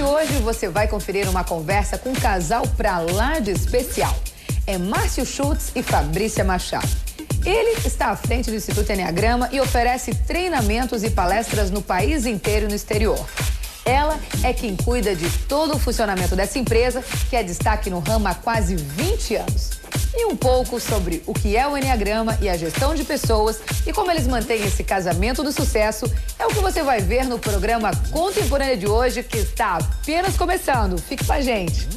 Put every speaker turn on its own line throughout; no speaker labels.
hoje você vai conferir uma conversa com um casal pra lá de especial. É Márcio Schultz e Fabrícia Machado. Ele está à frente do Instituto Enneagrama e oferece treinamentos e palestras no país inteiro e no exterior. Ela é quem cuida de todo o funcionamento dessa empresa, que é destaque no ramo há quase 20 anos. E um pouco sobre o que é o Enneagrama e a gestão de pessoas e como eles mantêm esse casamento do sucesso é o que você vai ver no programa Contemporânea de hoje, que está apenas começando. Fique com a gente.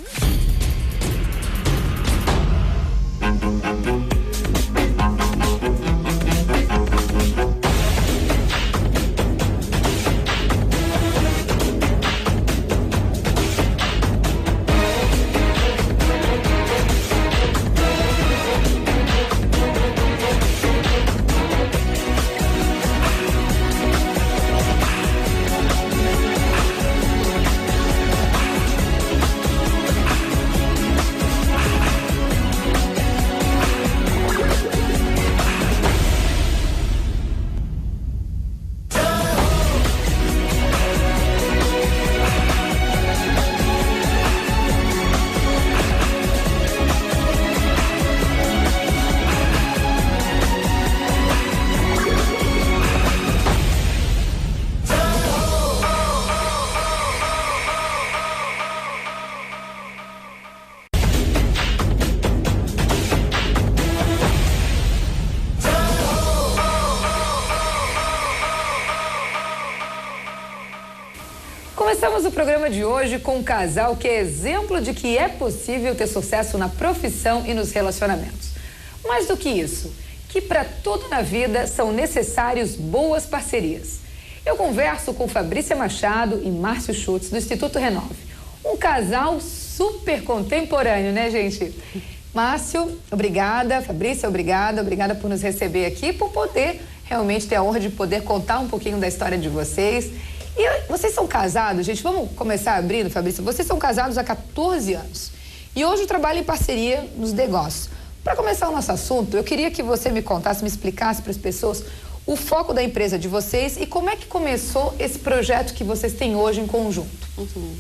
Começamos o programa de hoje com um casal que é exemplo de que é possível ter sucesso na profissão e nos relacionamentos. Mais do que isso, que para tudo na vida são necessários boas parcerias. Eu converso com Fabrícia Machado e Márcio Schultz, do Instituto Renove. Um casal super contemporâneo, né, gente? Márcio, obrigada. Fabrícia, obrigada por nos receber aqui, por poder realmente ter a honra de poder contar um pouquinho da história de vocês. E vocês são casados, gente, vamos começar abrindo, Fabrícia. Vocês são casados há 14 anos e hoje trabalham em parceria nos negócios. Para começar o nosso assunto, eu queria que você me contasse, me explicasse para as pessoas o foco da empresa de vocês e como é que começou esse projeto que vocês têm hoje em conjunto.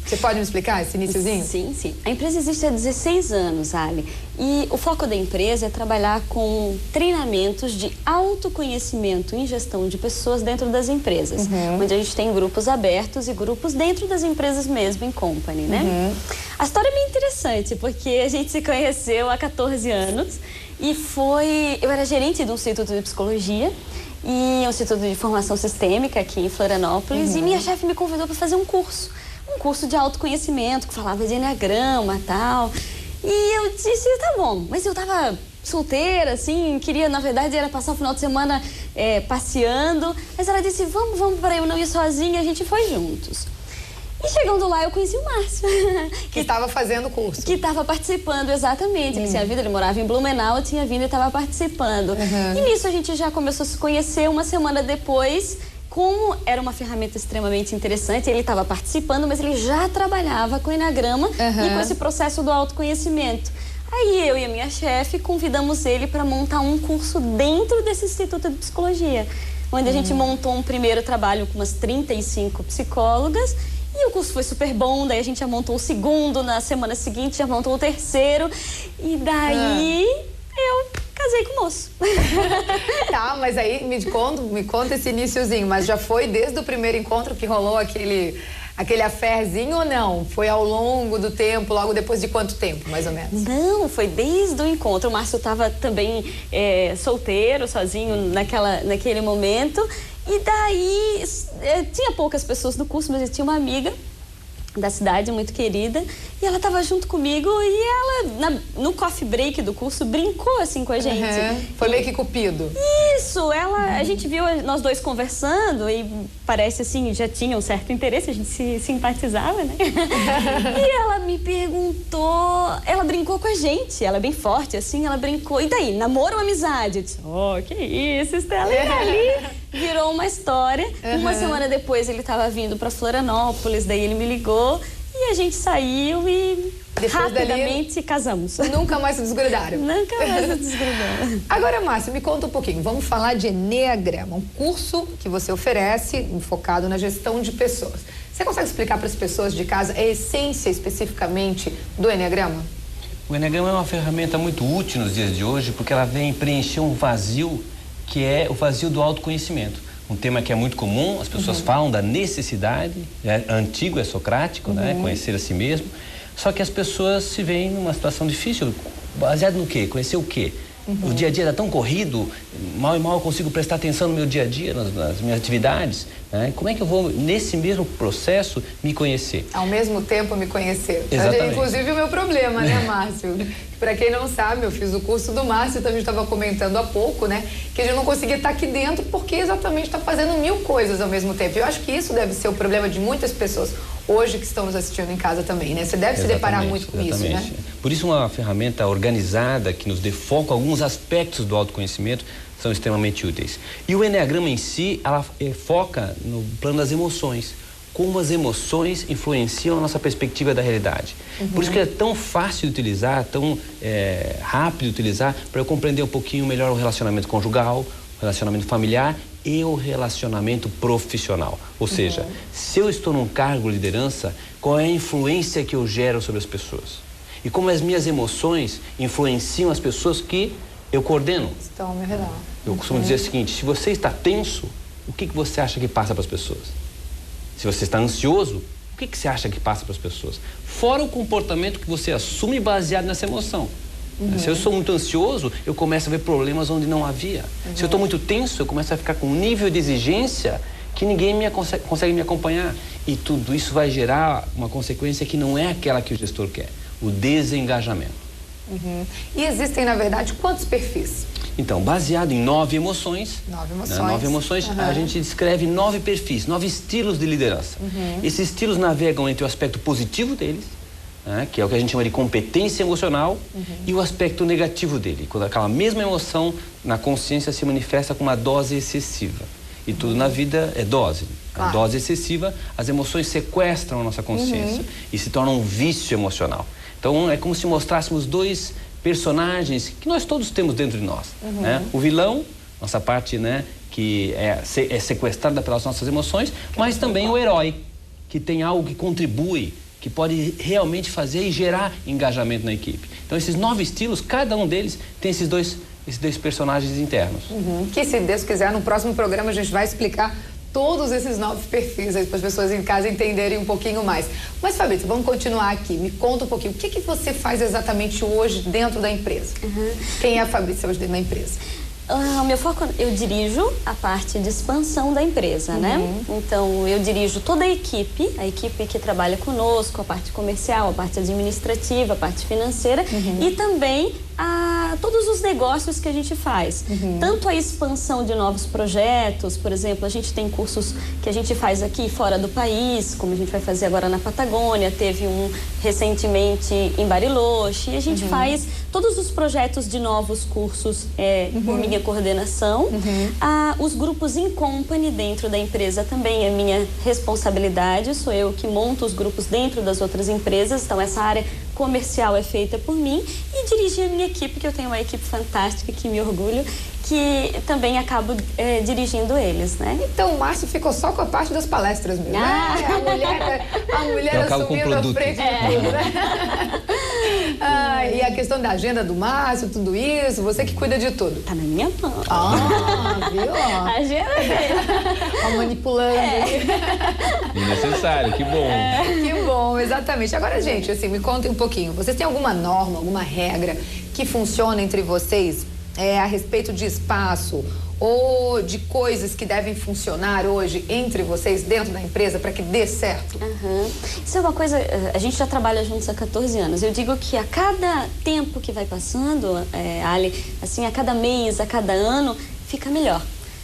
Você pode me explicar esse iniciozinho?
Sim. A empresa existe há 16 anos, Ali. E o foco da empresa é trabalhar com treinamentos de autoconhecimento em gestão de pessoas dentro das empresas. Onde a gente tem grupos abertos e grupos dentro das empresas mesmo, em company, né? A história é bem interessante, porque a gente se conheceu há 14 anos e eu era gerente de um instituto de psicologia e um instituto de formação sistêmica aqui em Florianópolis e minha chefe me convidou para fazer um curso de autoconhecimento que falava de enneagrama e tal. E eu disse, tá bom, mas eu tava solteira, assim, queria, na verdade, era passar o final de semana passeando, mas ela disse, vamos para eu não ir sozinha, a gente foi juntos. E chegando lá, eu conheci o Márcio.
Que estava fazendo o curso.
Que estava participando, exatamente. Ele tinha vindo, ele morava em Blumenau, eu tinha vindo e estava participando. E nisso a gente já começou a se conhecer. Uma semana depois, como era uma ferramenta extremamente interessante, ele estava participando, mas ele já trabalhava com o Enneagrama e com esse processo do autoconhecimento. Aí eu e a minha chefe convidamos ele para montar um curso dentro desse Instituto de Psicologia, onde a gente montou um primeiro trabalho com umas 35 psicólogas. E o curso foi super bom, daí a gente já montou o segundo, na semana seguinte já montou o terceiro. E daí eu casei com o moço.
Tá, mas aí me conta esse iniciozinho. Mas já foi desde o primeiro encontro que rolou aquele affairzinho ou não? Foi ao longo do tempo, logo depois de quanto tempo, mais ou menos?
Não, foi desde o encontro. O Márcio estava também solteiro, sozinho naquele momento. E daí, tinha poucas pessoas no curso, mas eu tinha uma amiga da cidade, muito querida, e ela estava junto comigo e ela, no coffee break do curso, brincou assim com a gente.
Foi meio que cupido.
Isso, a gente viu nós dois conversando e parece assim, já tinha um certo interesse, a gente se simpatizava, né? E ela me perguntou, ela brincou com a gente, ela é bem forte assim, ela brincou, e daí, namoro ou amizade? Eu disse, que isso, Estela, e ali virou uma história. Uma semana depois ele estava vindo para Florianópolis, daí ele me ligou e a gente saiu e Rapidamente casamos.
Nunca mais se desgrudaram.
Nunca mais se desgrudaram.
Agora, Márcia, me conta um pouquinho. Vamos falar de Eneagrama, um curso que você oferece focado na gestão de pessoas. Você consegue explicar para as pessoas de casa a essência especificamente do Eneagrama?
O Eneagrama é uma ferramenta muito útil nos dias de hoje porque ela vem preencher um vazio que é o vazio do autoconhecimento. Um tema que é muito comum, as pessoas falam da necessidade, é antigo, é socrático, né? Conhecer a si mesmo. Só que as pessoas se veem numa situação difícil, baseado no quê? Conhecer o quê? O dia a dia era tão corrido, mal e mal eu consigo prestar atenção no meu dia a dia, nas minhas atividades, né? Como é que eu vou, nesse mesmo processo, me conhecer?
Ao mesmo tempo me conhecer.
Exatamente.
Inclusive o meu problema, né, Márcio? Para quem não sabe, eu fiz o curso do Márcio, também estava comentando há pouco, né? Que a gente não conseguia estar aqui dentro porque exatamente está fazendo 1000 coisas ao mesmo tempo. Eu acho que isso deve ser o problema de muitas pessoas hoje que estão nos assistindo em casa também, né? Você deve se deparar muito com isso, né?
Por isso, uma ferramenta organizada que nos dê foco a alguns aspectos do autoconhecimento são extremamente úteis. E o Eneagrama em si, ela foca no plano das emoções. Como as emoções influenciam a nossa perspectiva da realidade. Por isso que é tão fácil de utilizar, tão rápido de utilizar, para eu compreender um pouquinho melhor o relacionamento conjugal, o relacionamento familiar e o relacionamento profissional. Ou seja, se eu estou num cargo de liderança, qual é a influência que eu gero sobre as pessoas? E como as minhas emoções influenciam as pessoas que eu coordeno?
Estão ao meu redor.
Eu costumo dizer o seguinte, se você está tenso, o que você acha que passa para as pessoas? Se você está ansioso, o que você acha que passa para as pessoas? Fora o comportamento que você assume baseado nessa emoção. Se eu sou muito ansioso, eu começo a ver problemas onde não havia. Se eu estou muito tenso, eu começo a ficar com um nível de exigência que ninguém consegue me acompanhar. E tudo isso vai gerar uma consequência que não é aquela que o gestor quer, o desengajamento.
E existem, na verdade, quantos perfis?
Então, baseado em 9 emoções,
9 emoções,
9 emoções, a gente descreve 9 perfis, 9 estilos de liderança. Esses estilos navegam entre o aspecto positivo deles, né, que é o que a gente chama de competência emocional, e o aspecto negativo dele, quando aquela mesma emoção na consciência se manifesta com uma dose excessiva. E tudo na vida é dose. A dose excessiva, as emoções sequestram a nossa consciência e se tornam um vício emocional. Então, é como se mostrássemos 2 personagens que nós todos temos dentro de nós. Né? O vilão, nossa parte, né, que é sequestrada pelas nossas emoções, mas também o herói, que tem algo que contribui, que pode realmente fazer e gerar engajamento na equipe. Então, esses 9 estilos, cada um deles tem esses dois personagens internos.
Que, se Deus quiser, no próximo programa a gente vai explicar todos esses 9 perfis aí para as pessoas em casa entenderem um pouquinho mais. Mas, Fabrício, vamos continuar aqui. Me conta um pouquinho. O que você faz exatamente hoje dentro da empresa? Quem é a Fabrício hoje dentro da empresa?
O meu foco, eu dirijo a parte de expansão da empresa, né? Então, eu dirijo toda a equipe que trabalha conosco, a parte comercial, a parte administrativa, a parte financeira e também todos os negócios que a gente faz. Tanto a expansão de novos projetos, por exemplo, a gente tem cursos que a gente faz aqui fora do país, como a gente vai fazer agora na Patagônia, teve um recentemente em Bariloche, e a gente faz todos os projetos de novos cursos por minha coordenação. Os grupos in company dentro da empresa também é minha responsabilidade, sou eu que monto os grupos dentro das outras empresas, então essa área comercial é feita por mim e dirigir a minha equipe, que eu tenho uma equipe fantástica, que me orgulho, que também acabo dirigindo eles, né?
Então o Márcio ficou só com a parte das palestras mesmo. A mulher assumindo a frente de tudo, né? E a questão da agenda do Márcio, tudo isso, você que cuida de tudo.
Tá na minha mão.
Viu?
A agenda dele.
Manipulando.
Necessário, que bom.
Que bom, exatamente. Agora, gente, assim, me contem um pouquinho. Vocês têm alguma norma, alguma regra que funciona entre vocês a respeito de espaço ou de coisas que devem funcionar hoje entre vocês dentro da empresa para que dê certo?
Isso é uma coisa, a gente já trabalha juntos há 14 anos. Eu digo que a cada tempo que vai passando, Ali, assim, a cada mês, a cada ano, fica melhor.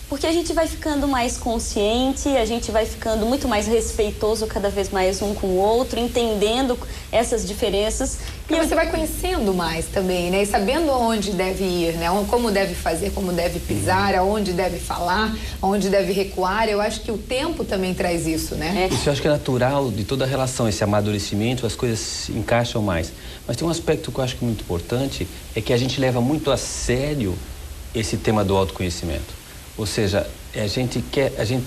Porque a gente vai ficando mais consciente, a gente vai ficando muito mais respeitoso cada vez mais um com o outro, entendendo essas diferenças.
E você vai conhecendo mais também, né? E sabendo aonde deve ir, né? Como deve fazer, como deve pisar, aonde deve falar, aonde deve recuar. Eu acho que o tempo também traz isso, né?
Isso eu acho que é natural de toda a relação, esse amadurecimento, as coisas se encaixam mais. Mas tem um aspecto que eu acho que é muito importante, é que a gente leva muito a sério esse tema do autoconhecimento. Ou seja, a gente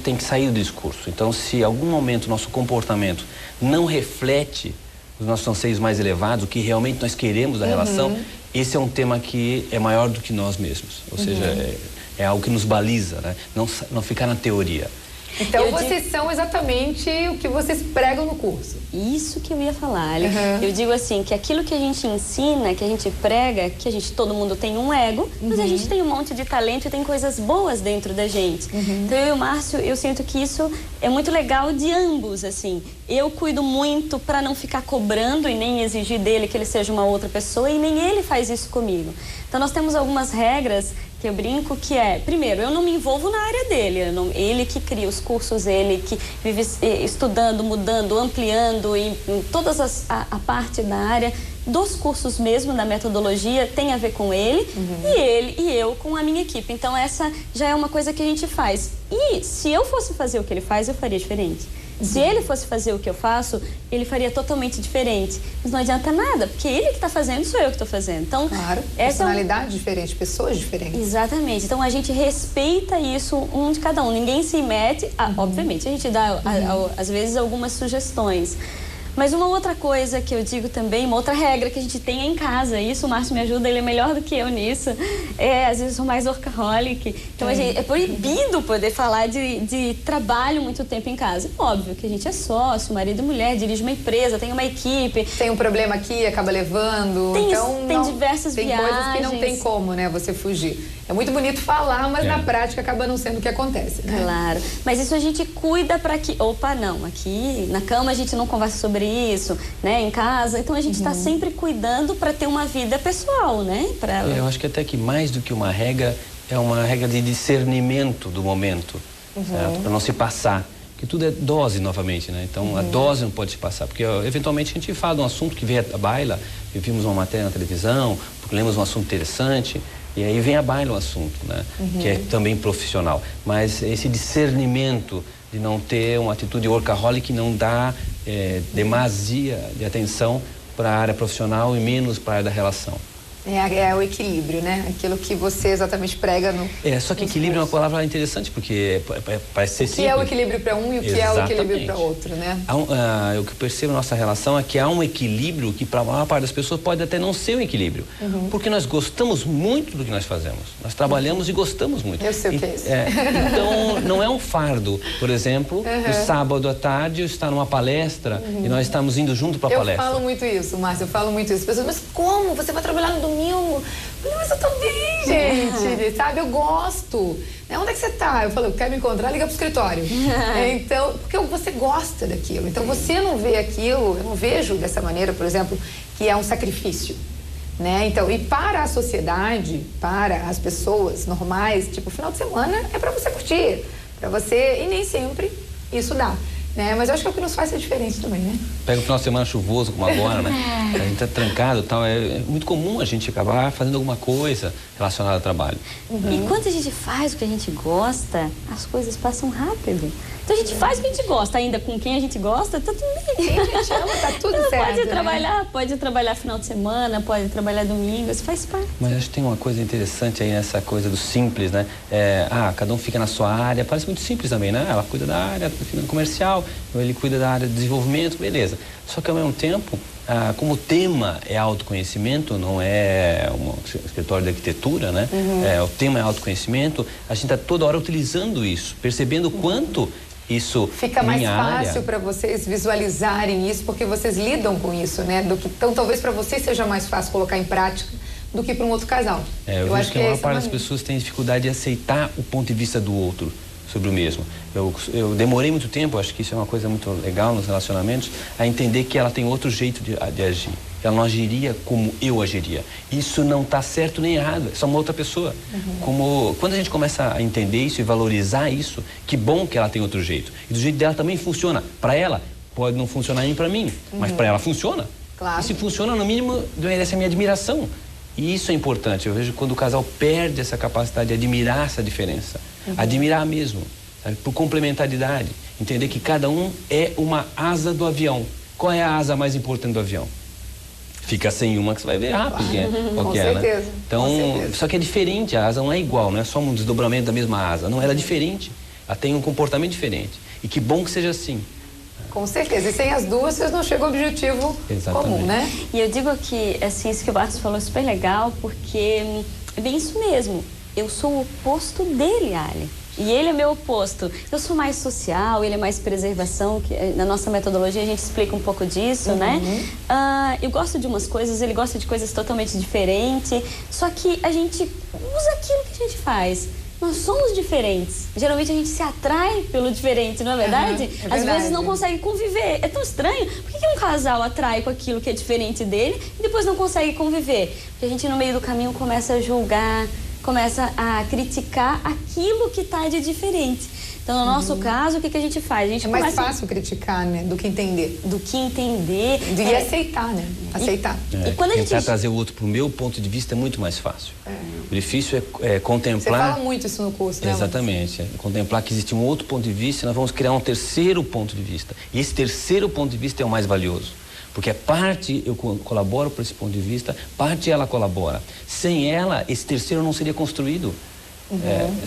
tem que sair do discurso. Então, se em algum momento o nosso comportamento não reflete os nossos anseios mais elevados, o que realmente nós queremos da relação, esse é um tema que é maior do que nós mesmos. Ou seja, é algo que nos baliza, né? Não ficar na teoria.
Então, vocês são exatamente o que vocês pregam no curso.
Isso que eu ia falar, Ali. Eu digo assim, que aquilo que a gente ensina, que a gente prega, que todo mundo tem um ego, mas a gente tem um monte de talento e tem coisas boas dentro da gente. Então, eu e o Márcio, eu sinto que isso é muito legal de ambos, assim. Eu cuido muito para não ficar cobrando e nem exigir dele que ele seja uma outra pessoa, e nem ele faz isso comigo. Então, nós temos algumas regras que eu brinco, que é, primeiro, eu não me envolvo na área dele, ele que cria os cursos, ele que vive estudando, mudando, ampliando, e em todas a parte da área dos cursos mesmo, da metodologia, tem a ver com ele, e eu com a minha equipe. Então, essa já é uma coisa que a gente faz. E se eu fosse fazer o que ele faz, eu faria diferente. Se ele fosse fazer o que eu faço, ele faria totalmente diferente. Mas não adianta nada, porque ele que está fazendo, sou eu que estou fazendo. Então,
claro, personalidade diferente, pessoas diferentes.
Exatamente. Então, a gente respeita isso um de cada um. Ninguém se mete. Obviamente, a gente dá, às vezes, algumas sugestões. Mas uma outra coisa que eu digo também, uma outra regra que a gente tem é em casa. Isso o Márcio me ajuda, ele é melhor do que eu nisso. Às vezes eu sou mais workaholic. Então é proibido poder falar de trabalho muito tempo em casa. Óbvio que a gente é sócio, marido e mulher, dirige uma empresa, tem uma equipe.
Tem um problema aqui, acaba levando.
Tem diversas viagens.
Tem coisas que não tem como, né, você fugir. É muito bonito falar, mas na prática acaba não sendo o que acontece, né?
Claro. Mas isso a gente cuida para que... Opa, não. Aqui na cama a gente não conversa sobre isso, né? Em casa. Então a gente está sempre cuidando para ter uma vida pessoal, né?
Eu acho que até que mais do que uma regra, é uma regra de discernimento do momento, certo? Para não se passar. Porque tudo é dose novamente, né? Então a dose não pode se passar. Porque eventualmente a gente fala de um assunto que veio à baila, vimos uma matéria na televisão, porque lemos um assunto interessante. E aí vem à baila o assunto, né? Que é também profissional. Mas esse discernimento de não ter uma atitude workaholic que não dá demasia de atenção para a área profissional e menos para a área da relação.
É o equilíbrio, né? Aquilo que você exatamente prega no...
Só que equilíbrio é uma palavra interessante, porque parece ser simples.
O que é o equilíbrio para um e o que é o equilíbrio para outro, né?
O que eu percebo na nossa relação é que há um equilíbrio que para a maior parte das pessoas pode até não ser um equilíbrio. Porque nós gostamos muito do que nós fazemos. Nós trabalhamos e gostamos muito.
Eu sei o que é isso.
Então, não é um fardo. Por exemplo, no sábado à tarde eu estar numa palestra e nós estamos indo junto para a palestra.
Eu falo muito isso, Márcio, eu falo muito isso. As pessoas, mas como? Você vai trabalhar no domingo? Eu falei, mas eu tô bem, gente, sabe? Eu gosto. Onde é que você tá? Eu falei, eu quero me encontrar, liga pro escritório. Então, porque você gosta daquilo. Então, você não vê aquilo, eu não vejo dessa maneira, por exemplo, que é um sacrifício, né? Então, e para a sociedade, para as pessoas normais, tipo, final de semana é pra você curtir, pra você, e nem sempre isso dá. Né? Mas eu acho que é o que nos faz ser diferente também, né?
Pega o final de semana chuvoso, como agora, né? A gente tá trancado e tal. É muito comum a gente acabar fazendo alguma coisa relacionada ao trabalho.
E quando a gente faz o que a gente gosta, as coisas passam rápido. Então a gente faz o que a gente gosta, ainda com quem a gente gosta, tá tudo bem.
Quem a gente ama, tá tudo certo.
Pode trabalhar final de semana, pode trabalhar domingo, isso faz parte.
Mas acho que tem uma coisa interessante aí nessa coisa do simples, né? Cada um fica na sua área, parece muito simples também, né? Ela cuida da área comercial, ele cuida da área de desenvolvimento, beleza. Só que ao mesmo tempo, como o tema é autoconhecimento, não é um escritório de arquitetura, né? O tema é autoconhecimento, a gente está toda hora utilizando isso, percebendo o quanto isso
fica mais fácil para vocês visualizarem isso, porque vocês lidam com isso, né? Então, talvez para vocês seja mais fácil colocar em prática do que para um outro casal.
Eu acho que a maior parte das pessoas tem dificuldade de aceitar o ponto de vista do outro sobre o mesmo. Eu demorei muito tempo, acho que isso é uma coisa muito legal nos relacionamentos, a entender que ela tem outro jeito de agir. Ela não agiria como eu agiria. Isso não está certo nem errado, é só uma outra pessoa. Quando a gente começa a entender isso e valorizar isso, que bom que ela tem outro jeito. E do jeito dela também funciona. Para ela, pode não funcionar nem para mim, mas para ela funciona.
Claro.
E se funciona, no mínimo, merece a minha admiração. E isso é importante. Eu vejo quando o casal perde essa capacidade de admirar essa diferença. Admirar mesmo, sabe? Por complementaridade. Entender que cada um é uma asa do avião. Qual é a asa mais importante do avião? Fica sem uma que você vai ver rápido qual que é,
certeza,
né? Então,
com certeza.
só que é diferente, a asa não é igual, não é só um desdobramento da mesma asa. Não, ela é diferente. Ela tem um comportamento diferente. E que bom que seja assim.
Com certeza. E sem as duas, vocês não chegam ao objetivo comum, né?
E eu digo que, assim, isso que o Marcos falou é super legal, porque é bem isso mesmo. Eu sou o oposto dele, Ali. E ele é meu oposto. Eu sou mais social, ele é mais preservação, que na nossa metodologia a gente explica um pouco disso, né? Eu gosto de umas coisas, ele gosta de coisas totalmente diferentes, só que a gente usa aquilo que a gente faz. Nós somos diferentes. Geralmente a gente se atrai pelo diferente, não é verdade? Às vezes não consegue conviver. É tão estranho. Por que um casal atrai com aquilo que é diferente dele e depois não consegue conviver? Porque a gente no meio do caminho começa a julgar, começa a criticar aquilo que está de diferente. Então, no nosso caso, o que a gente faz? A gente
mais fácil criticar, né? Do que entender.
Do que entender.
E aceitar, né? Aceitar.
E quando a gente
trazer o outro para o meu ponto de vista é muito mais fácil. O difícil é contemplar...
Você fala muito isso no curso, né?
Exatamente. Contemplar que existe um outro ponto de vista e nós vamos criar um terceiro ponto de vista. E esse terceiro ponto de vista é o mais valioso. Porque parte eu colaboro para esse ponto de vista, parte ela colabora. Sem ela, esse terceiro não seria construído.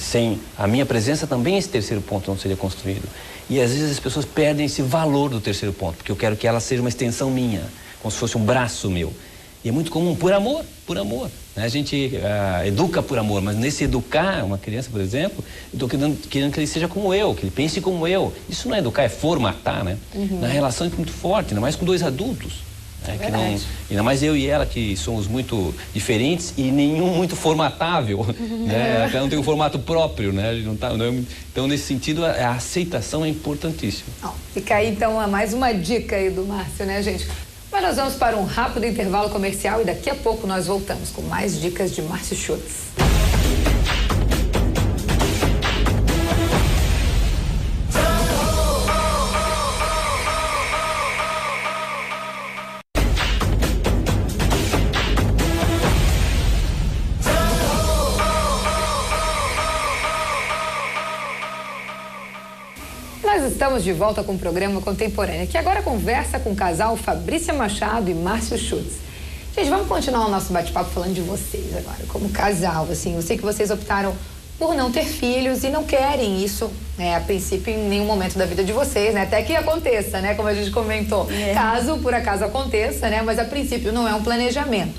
Sem a minha presença também esse terceiro ponto não seria construído. E às vezes as pessoas perdem esse valor do terceiro ponto, porque eu quero que ela seja uma extensão minha, como se fosse um braço meu. E é muito comum, por amor, né? A gente educa por amor, mas nesse educar uma criança, por exemplo, eu estou querendo que ele seja como eu, que ele pense como eu. Isso não é educar, é formatar, né? Na relação é muito forte, ainda mais com dois adultos. Que não, ainda mais eu e ela, que somos muito diferentes e nenhum muito formatável, né? Cada um tem um formato próprio, né? Então, nesse sentido, a aceitação é importantíssima.
Fica aí, então, mais uma dica aí do Márcio, né, gente? Mas nós vamos para um rápido intervalo comercial e daqui a pouco nós voltamos com mais dicas de Márcio Schutz. Nós estamos de volta com o programa Contemporânea, que agora conversa com o casal Fabrícia Machado e Márcio Schutz. Gente, vamos continuar o nosso bate-papo falando de vocês agora, como casal, assim. Eu sei que vocês optaram por não ter filhos e não querem isso, né, a princípio, em nenhum momento da vida de vocês, né? Até que aconteça, né? Como a gente comentou. Caso, por acaso, aconteça, né? Mas, a princípio, não é um planejamento.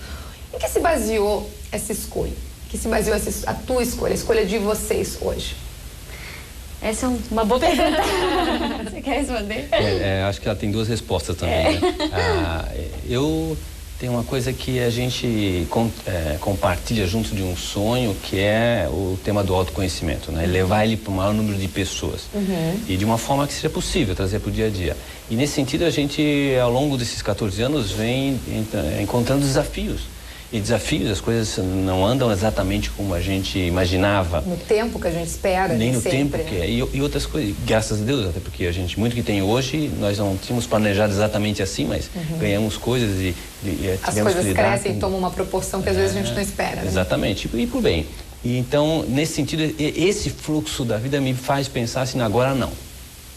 Em que se baseou essa escolha? Em que se baseou a tua escolha, a escolha de vocês hoje?
Essa é uma boa pergunta. Você quer responder?
Acho que ela tem duas respostas também. Né? Eu tenho uma coisa que a gente compartilha junto de um sonho, que é o tema do autoconhecimento, né? Levar ele para o maior número de pessoas. E de uma forma que seja possível trazer para o dia a dia. E nesse sentido, a gente, ao longo desses 14 anos, vem encontrando desafios. E desafios, as coisas não andam exatamente como a gente imaginava.
No tempo que a gente espera,
nem no
sempre,
tempo que é. E outras coisas, graças a Deus, até porque a gente, muito que tem hoje, nós não tínhamos planejado exatamente assim, mas ganhamos coisas e
as
tivemos
coisas
que lidar
crescem e tomam uma proporção que às vezes a gente não espera. Né?
Exatamente, e por bem. E então, nesse sentido, esse fluxo da vida me faz pensar assim, agora não.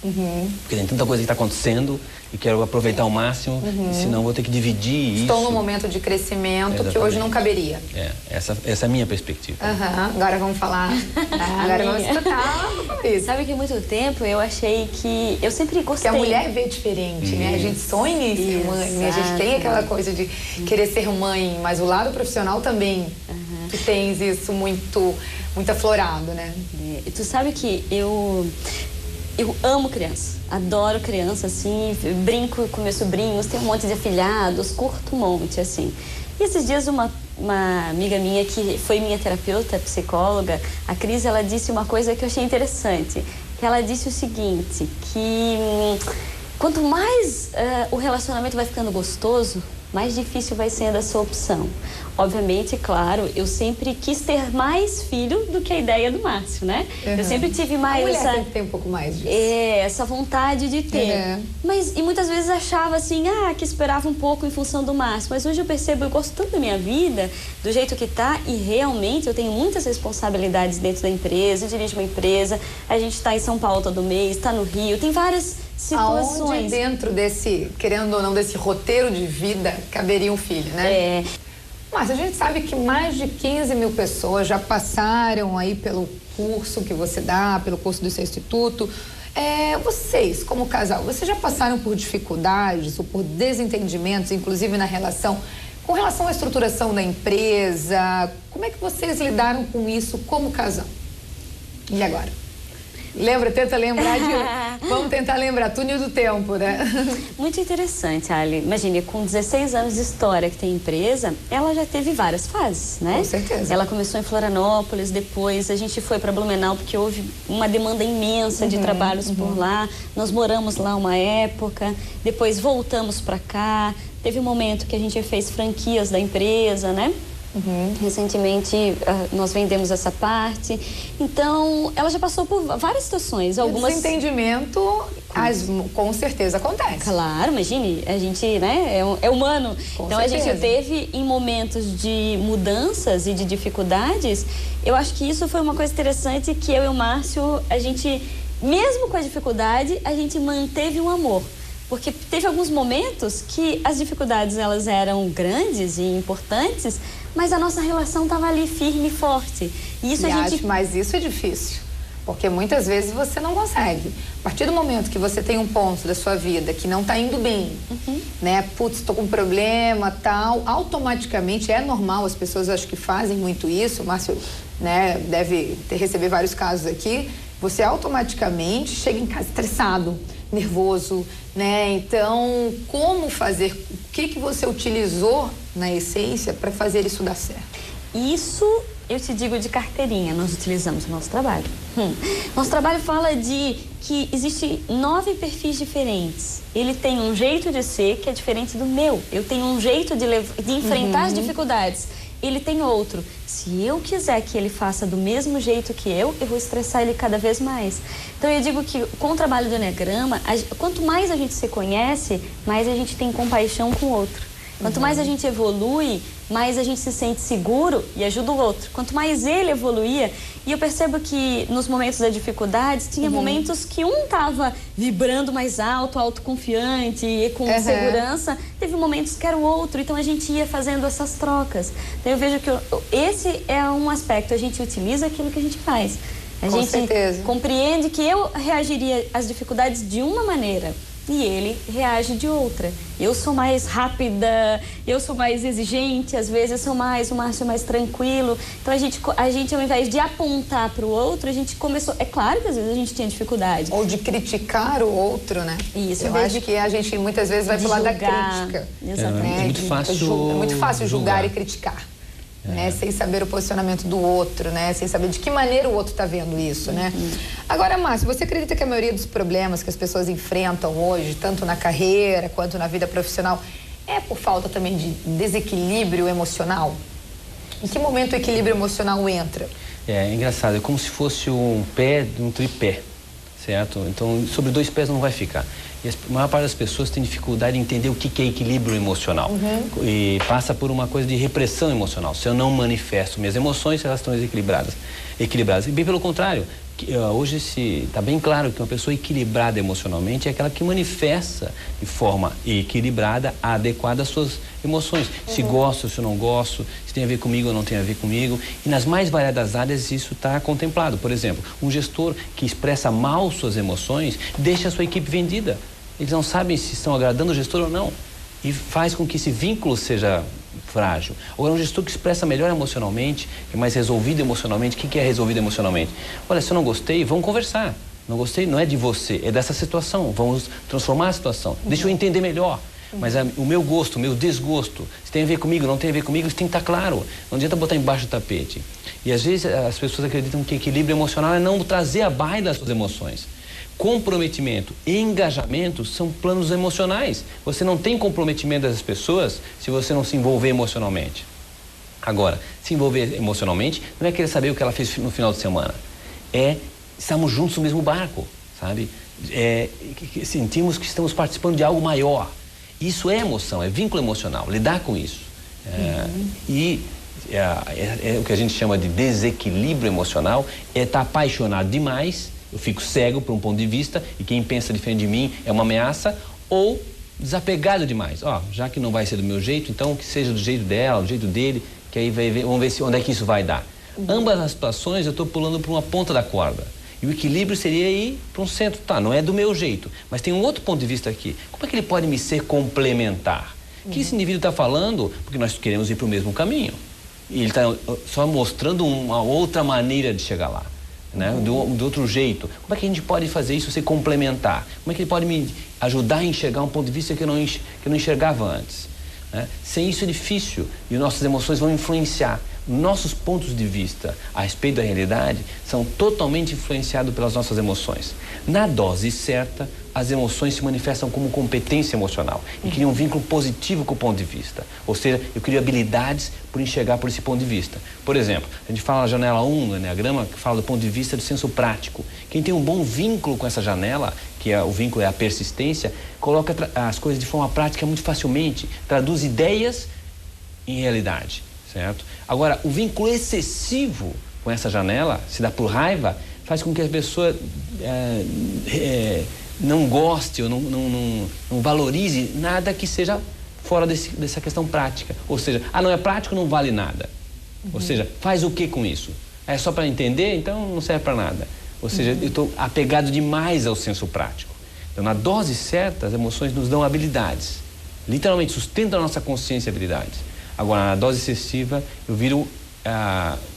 Porque tem tanta coisa que está acontecendo e quero aproveitar ao máximo, senão vou ter que dividir isso.
Estou num momento de crescimento que hoje não caberia.
Essa é a minha perspectiva.
Agora vamos falar. Agora vamos escutar.
Sabe que há muito tempo eu achei que... Eu sempre gostei.
Que a mulher vê diferente, né? A gente sonha em ser mãe, né? A gente tem aquela coisa de querer ser mãe, mas o lado profissional também. Tu tens isso muito aflorado, né?
E tu sabe que eu eu amo criança, adoro criança, assim, brinco com meus sobrinhos, tenho um monte de afilhados, curto um monte, assim. E esses dias uma amiga minha que foi minha terapeuta, psicóloga, a Cris, ela disse uma coisa que eu achei interessante, que ela disse o seguinte, que quanto mais o relacionamento vai ficando gostoso, mais difícil vai sendo essa opção. Obviamente, claro, eu sempre quis ter mais filho do que a ideia do Márcio, né?
Uhum.
Eu sempre tive mais
a mulher sempre tem um pouco mais disso.
essa vontade de ter. Mas, e muitas vezes achava assim, que esperava um pouco em função do Márcio. Mas hoje eu percebo, eu gosto tanto da minha vida, do jeito que tá, e realmente eu tenho muitas responsabilidades dentro da empresa, eu dirijo uma empresa, a gente tá em São Paulo todo mês, tá no Rio, tem várias situações.
Aonde dentro desse, querendo ou não, desse roteiro de vida, caberia um filho, né? Mas a gente sabe que mais de 15 mil pessoas já passaram aí pelo curso que você dá, pelo curso do seu instituto. Vocês, como casal, vocês já passaram por dificuldades ou por desentendimentos, inclusive com relação à estruturação da empresa? Como é que vocês lidaram com isso como casal? E agora? Tenta lembrar Vamos tentar lembrar, túnel do tempo, né?
Muito interessante, Ali. Imagine, com 16 anos de história que tem empresa, ela já teve várias fases, né?
Com certeza.
Ela começou em Florianópolis, depois a gente foi para Blumenau, porque houve uma demanda imensa de trabalhos por lá. Nós moramos lá uma época, depois voltamos para cá. Teve um momento que a gente fez franquias da empresa, né? Recentemente nós vendemos essa parte. Então ela já passou por várias situações.
Algumas... O desentendimento com certeza acontece.
Claro, imagine, a gente, né, é humano. Então a gente teve em momentos de mudanças e de dificuldades. Eu acho que isso foi uma coisa interessante, que eu e o Márcio, a gente, mesmo com a dificuldade, a gente manteve um amor. Porque teve alguns momentos que as dificuldades elas eram grandes e importantes, mas a nossa relação estava ali firme e forte. E isso
mas isso é difícil, porque muitas vezes você não consegue. A partir do momento que você tem um ponto da sua vida que não está indo bem, né? Putz, estou com um problema, tal, automaticamente é normal, as pessoas acho que fazem muito isso, o Márcio, né, deve receber vários casos aqui, você automaticamente chega em casa estressado, nervoso, né? Então, como fazer? O que você utilizou na essência para fazer isso dar certo?
Isso eu te digo de carteirinha, nós utilizamos o nosso trabalho. Nosso trabalho fala que existem 9 perfis diferentes. Ele tem um jeito de ser que é diferente do meu. Eu tenho um jeito de enfrentar as dificuldades. Ele tem outro. Se eu quiser que ele faça do mesmo jeito que eu vou estressar ele cada vez mais. Então eu digo que com o trabalho do Enneagrama, quanto mais a gente se conhece, mais a gente tem compaixão com o outro. Quanto mais a gente evolui, mais a gente se sente seguro e ajuda o outro. Quanto mais ele evoluía, e eu percebo que nos momentos das dificuldades, tinha momentos que um estava vibrando mais alto, autoconfiante e com segurança, teve momentos que era o outro, então a gente ia fazendo essas trocas. Então eu vejo que esse é um aspecto, a gente utiliza aquilo que a gente faz. A gente compreende que eu reagiria às dificuldades de uma maneira, e ele reage de outra. Eu sou mais rápida, eu sou mais exigente, às vezes eu sou mais, o Márcio é mais tranquilo. Então a gente ao invés de apontar para o outro, a gente começou... É claro que às vezes a gente tinha dificuldade.
Ou de criticar o outro, né?
Isso.
Eu acho que a gente muitas vezes vai pro lado da crítica.
Exatamente.
É muito fácil
julgar e criticar. Né? Sem saber o posicionamento do outro, né? Sem saber de que maneira o outro está vendo isso, né? Agora, Márcio, você acredita que a maioria dos problemas que as pessoas enfrentam hoje, tanto na carreira quanto na vida profissional, é por falta também de desequilíbrio emocional? Em que momento o equilíbrio emocional entra?
É engraçado, é como se fosse um pé de um tripé, certo? Então, sobre 2 pés não vai ficar. E a maior parte das pessoas tem dificuldade em entender o que é equilíbrio emocional. E passa por uma coisa de repressão emocional. Se eu não manifesto minhas emoções, elas estão desequilibradas. E bem pelo contrário, hoje está bem claro que uma pessoa equilibrada emocionalmente é aquela que manifesta de forma equilibrada, adequada às suas emoções. Se gosto, se eu não gosto, se tem a ver comigo ou não tem a ver comigo. E nas mais variadas áreas isso está contemplado. Por exemplo, um gestor que expressa mal suas emoções deixa a sua equipe vendida. Eles não sabem se estão agradando o gestor ou não. E faz com que esse vínculo seja frágil. Agora, um gestor que expressa melhor emocionalmente, que é mais resolvido emocionalmente. O que é resolvido emocionalmente? Olha, se eu não gostei, vamos conversar. Não gostei, não é de você, é dessa situação. Vamos transformar a situação. Deixa eu entender melhor. Mas o meu gosto, o meu desgosto, se tem a ver comigo, não tem a ver comigo, isso tem que estar claro. Não adianta botar embaixo do tapete. E às vezes as pessoas acreditam que equilíbrio emocional é não trazer à baila as suas emoções. Comprometimento e engajamento são planos emocionais. Você não tem comprometimento das pessoas se você não se envolver emocionalmente. Agora, se envolver emocionalmente não é querer saber o que ela fez no final de semana. É estamos juntos no mesmo barco, sabe? Sentimos que estamos participando de algo maior. Isso é emoção, é vínculo emocional, lidar com isso. O que a gente chama de desequilíbrio emocional é estar apaixonado demais, eu fico cego por um ponto de vista e quem pensa diferente de mim é uma ameaça, ou desapegado demais. Já que não vai ser do meu jeito, então que seja do jeito dela, do jeito dele, que aí vamos ver onde é que isso vai dar. Ambas as situações eu estou pulando para uma ponta da corda. E o equilíbrio seria ir para um centro. Não é do meu jeito, mas tem um outro ponto de vista aqui. Como é que ele pode me ser complementar? Que esse indivíduo está falando, porque nós queremos ir para o mesmo caminho. E ele está só mostrando uma outra maneira de chegar lá, né? De outro jeito. Como é que a gente pode fazer isso ser complementar? Como é que ele pode me ajudar a enxergar um ponto de vista que eu não enxergava antes? Né? Sem isso é difícil e nossas emoções vão influenciar. Nossos pontos de vista a respeito da realidade são totalmente influenciados pelas nossas emoções. Na dose certa, as emoções se manifestam como competência emocional e criam um vínculo positivo com o ponto de vista. Ou seja, eu crio habilidades por enxergar por esse ponto de vista. Por exemplo, a gente fala na janela 1 no Enneagrama, que fala do ponto de vista do senso prático. Quem tem um bom vínculo com essa janela, que o vínculo é a persistência, coloca as coisas de forma prática muito facilmente, traduz ideias em realidade. Certo? Agora, o vínculo excessivo com essa janela, se dá por raiva, faz com que a pessoa não goste ou não valorize nada que seja fora dessa questão prática. Ou seja, não é prático, não vale nada. Ou seja, faz o que com isso? É só para entender, então não serve para nada. Ou seja, eu estou apegado demais ao senso prático. Então, na dose certa, as emoções nos dão habilidades. Literalmente, sustentam a nossa consciência e habilidades. Agora, na dose excessiva, eu viro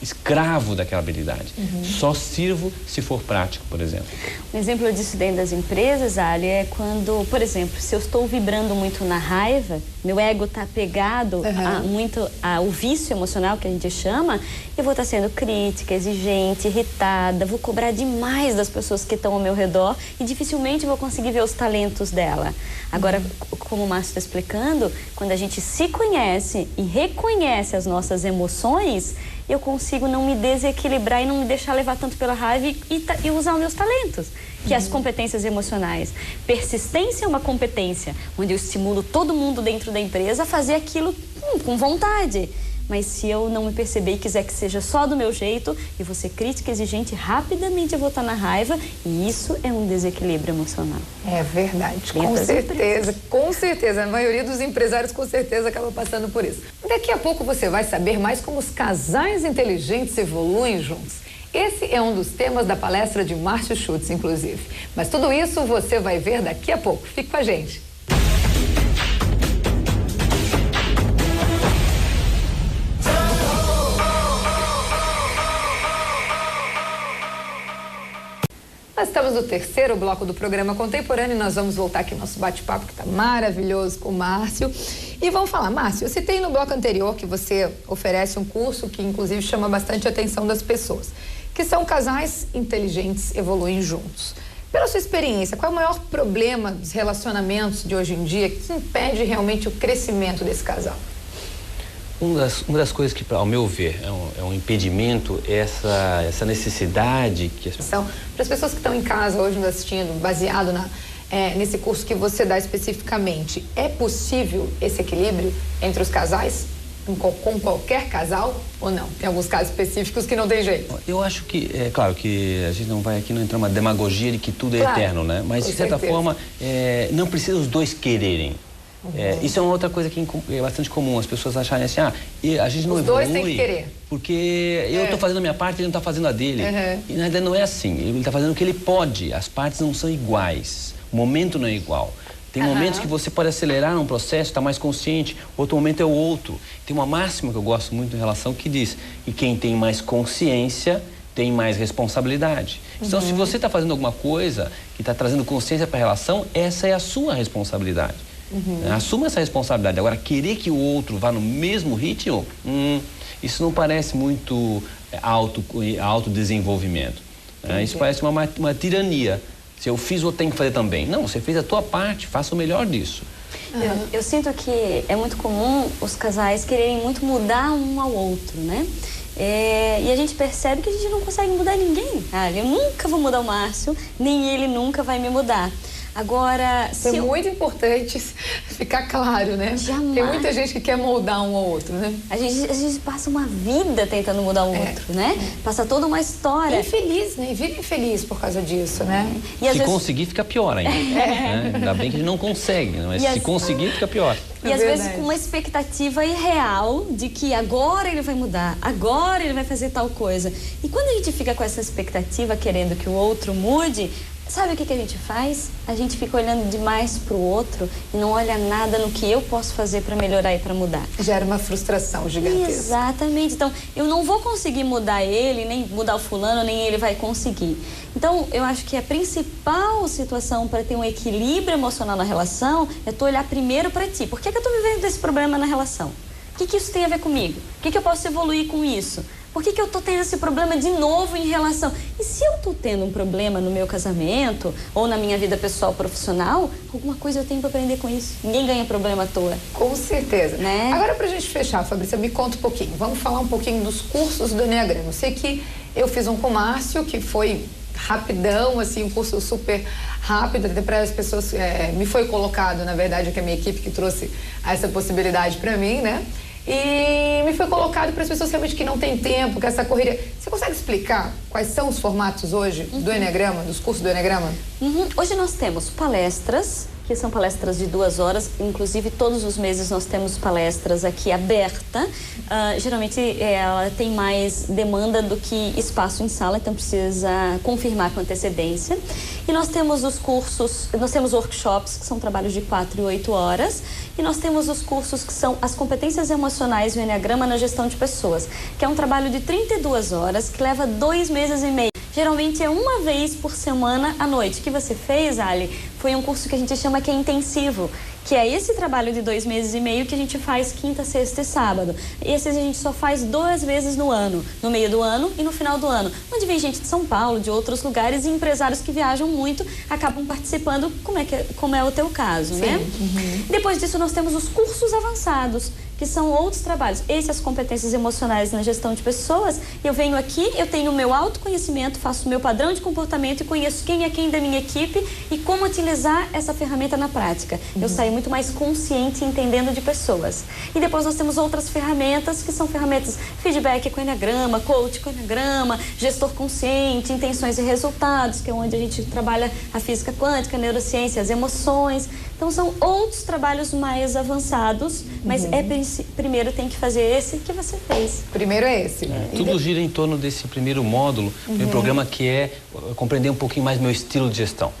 escravo daquela habilidade. Só sirvo se for prático, por exemplo.
Um exemplo disso dentro das empresas, Ali, é quando, por exemplo, se eu estou vibrando muito na raiva, meu ego está pegado muito ao vício emocional, que a gente chama, eu vou estar sendo crítica, exigente, irritada, vou cobrar demais das pessoas que estão ao meu redor e dificilmente vou conseguir ver os talentos dela. Agora, como o Márcio está explicando, quando a gente se conhece e reconhece as nossas emoções, eu consigo não me desequilibrar e não me deixar levar tanto pela raiva e usar os meus talentos, que é as competências emocionais. Persistência é uma competência, onde eu estimulo todo mundo dentro da empresa a fazer aquilo com vontade. Mas se eu não me perceber e quiser que seja só do meu jeito, eu vou ser crítica, exigente, rapidamente eu vou estar na raiva, e isso é um desequilíbrio emocional.
É verdade, com certeza, com certeza. A maioria dos empresários com certeza acaba passando por isso. Daqui a pouco você vai saber mais como os casais inteligentes evoluem juntos. Esse é um dos temas da palestra de Márcio Schutz, inclusive. Mas tudo isso você vai ver daqui a pouco. Fique com a gente. Nós estamos no terceiro bloco do programa Contemporâneo e nós vamos voltar aqui no nosso bate-papo, que está maravilhoso, com o Márcio. E vamos falar, Márcio, eu citei no bloco anterior que você oferece um curso que inclusive chama bastante a atenção das pessoas, que são casais inteligentes evoluem juntos. Pela sua experiência, qual é o maior problema dos relacionamentos de hoje em dia que impede realmente o crescimento desse casal?
Uma das coisas que, ao meu ver, é um impedimento é essa necessidade que as pessoas...
Para as pessoas que estão em casa hoje nos assistindo, baseado nesse curso que você dá especificamente, é possível esse equilíbrio entre os casais, com qualquer casal, ou não? Tem alguns casos específicos que não tem jeito.
Eu acho que, claro que a gente não vai aqui não entrar numa demagogia de que tudo é eterno, né? Mas, de certa forma, não precisa os dois quererem. Isso é uma outra coisa que é bastante comum, as pessoas acharem assim, a gente não evolui...
Os dois têm que querer.
Porque eu estou fazendo a minha parte e ele não está fazendo a dele. E na verdade não é assim, ele está fazendo o que ele pode, as partes não são iguais, o momento não é igual. Tem momentos que você pode acelerar um processo, estar mais consciente, outro momento é o outro. Tem uma máxima que eu gosto muito em relação que diz que quem tem mais consciência tem mais responsabilidade. Então, se você está fazendo alguma coisa que está trazendo consciência para a relação, essa é a sua responsabilidade. Assuma essa responsabilidade. Agora, querer que o outro vá no mesmo ritmo, isso não parece muito autodesenvolvimento. Isso parece uma tirania. Se eu fiz, eu tenho que fazer também. Não, você fez a tua parte, faça o melhor disso.
Eu sinto que é muito comum os casais quererem muito mudar um ao outro, né? E a gente percebe que a gente não consegue mudar ninguém. Eu nunca vou mudar o Márcio, nem ele nunca vai me mudar. Agora,
é muito importante ficar claro, né?
Jamais.
Tem muita gente que quer moldar um ao outro, né?
A gente passa uma vida tentando mudar o outro, né? Passa toda uma história.
Infeliz, né? E vira infeliz por causa disso, né?
E às
se
vezes...
conseguir, fica pior ainda. Ainda bem que ele não consegue, mas se conseguir, fica pior.
E às vezes com uma expectativa irreal de que agora ele vai mudar, agora ele vai fazer tal coisa. E quando a gente fica com essa expectativa, querendo que o outro mude, sabe o que a gente faz? A gente fica olhando demais pro outro e não olha nada no que eu posso fazer para melhorar e para mudar.
Gera uma frustração gigantesca.
Exatamente. Então, eu não vou conseguir mudar ele, nem mudar o fulano, nem ele vai conseguir. Então, eu acho que a principal situação para ter um equilíbrio emocional na relação é tu olhar primeiro para ti. Por que eu tô vivendo esse problema na relação? O que isso tem a ver comigo? O que eu posso evoluir com isso? Por que eu tô tendo esse problema de novo em relação? E se eu tô tendo um problema no meu casamento ou na minha vida pessoal profissional, alguma coisa eu tenho para aprender com isso. Ninguém ganha problema à toa.
Com certeza.
Né?
Agora, pra gente fechar, Fabrícia, me conta um pouquinho. Vamos falar um pouquinho dos cursos do Enneagrama. Eu sei que eu fiz um com o Márcio, que foi rapidão, assim, um curso super rápido, até para as pessoas... me foi colocado, na verdade, que a minha equipe que trouxe essa possibilidade para mim, né? E me foi colocado para as pessoas realmente que não têm tempo, que essa correria... Você consegue explicar quais são os formatos hoje do Enneagrama, dos cursos do Enneagrama?
Hoje nós temos palestras, que são palestras de 2 horas, inclusive todos os meses nós temos palestras aqui aberta. Geralmente ela tem mais demanda do que espaço em sala, então precisa confirmar com antecedência. E nós temos os cursos, nós temos workshops, que são trabalhos de 4 e 8 horas, e nós temos os cursos que são as competências emocionais do Enneagrama na gestão de pessoas, que é um trabalho de 32 horas, que leva 2 meses e meio. Geralmente é uma vez por semana à noite. O que você fez, Ali, foi um curso que a gente chama que é intensivo, que é esse trabalho de 2 meses e meio que a gente faz quinta, sexta e sábado. Esses a gente só faz 2 vezes no ano, no meio do ano e no final do ano, onde vem gente de São Paulo, de outros lugares, e empresários que viajam muito acabam participando, como é o teu caso, né? Depois disso nós temos os cursos avançados, que são outros trabalhos. Essas competências emocionais na gestão de pessoas, eu venho aqui, eu tenho o meu autoconhecimento, faço o meu padrão de comportamento e conheço quem é quem da minha equipe e como utilizar essa ferramenta na prática. Eu saio muito mais consciente e entendendo de pessoas. E depois nós temos outras ferramentas, que são ferramentas feedback com Enneagrama, coach com Enneagrama, gestor consciente, intenções e resultados, que é onde a gente trabalha a física quântica, a neurociência, as emoções. Então são outros trabalhos mais avançados, mas primeiro tem que fazer esse que você fez.
Primeiro é esse.
Tudo gira em torno desse primeiro módulo, um programa que é compreender um pouquinho mais meu estilo de gestão.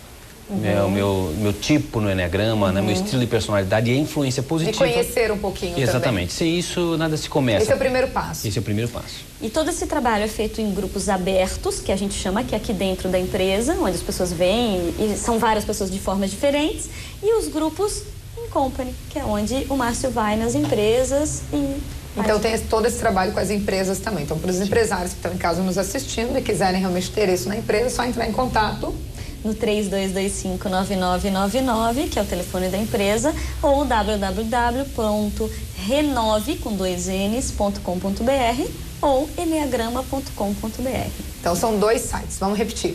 O meu tipo no Enneagrama, né, meu estilo de personalidade e a influência positiva.
De conhecer um pouquinho
Exatamente.
Também.
Sem isso, nada se começa.
Esse é o primeiro passo.
Esse é o primeiro passo.
E todo esse trabalho é feito em grupos abertos, que a gente chama, que é aqui dentro da empresa, onde as pessoas vêm, e são várias pessoas de formas diferentes, e os grupos em company, que é onde o Márcio vai nas empresas e...
Então tem todo esse trabalho com as empresas também. Então, para os empresários que estão em casa nos assistindo e quiserem realmente ter isso na empresa, é só entrar em contato
no 3225-9999, que é o telefone da empresa, ou www.renove.com.br ou enneagrama.com.br.
Então são 2 sites, vamos repetir.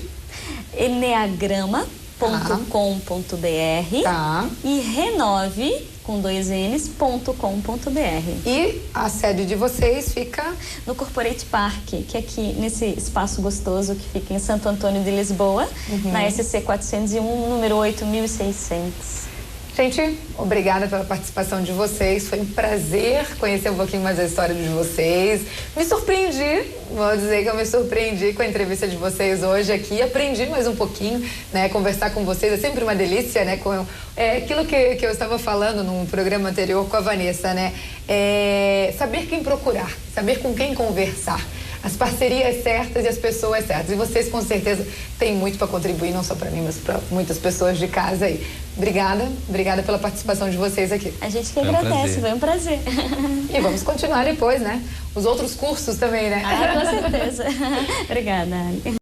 enneagrama.com.br e renove.com.br.
E a sede de vocês fica
no Corporate Park, que é aqui nesse espaço gostoso que fica em Santo Antônio de Lisboa, na SC 401, número 8600.
Gente, obrigada pela participação de vocês. Foi um prazer conhecer um pouquinho mais a história de vocês. Me surpreendi, vou dizer que eu me surpreendi com a entrevista de vocês hoje aqui. Aprendi mais um pouquinho, né? Conversar com vocês é sempre uma delícia, né? Aquilo que eu estava falando num programa anterior com a Vanessa, né? Saber quem procurar, saber com quem conversar. as parcerias certas e as pessoas certas. E vocês, com certeza, têm muito para contribuir, não só para mim, mas para muitas pessoas de casa aí. Obrigada pela participação de vocês aqui.
A gente que agradece, foi um prazer.
E vamos continuar depois, né? Os outros cursos também, né?
Ah, com certeza. Obrigada, Ali.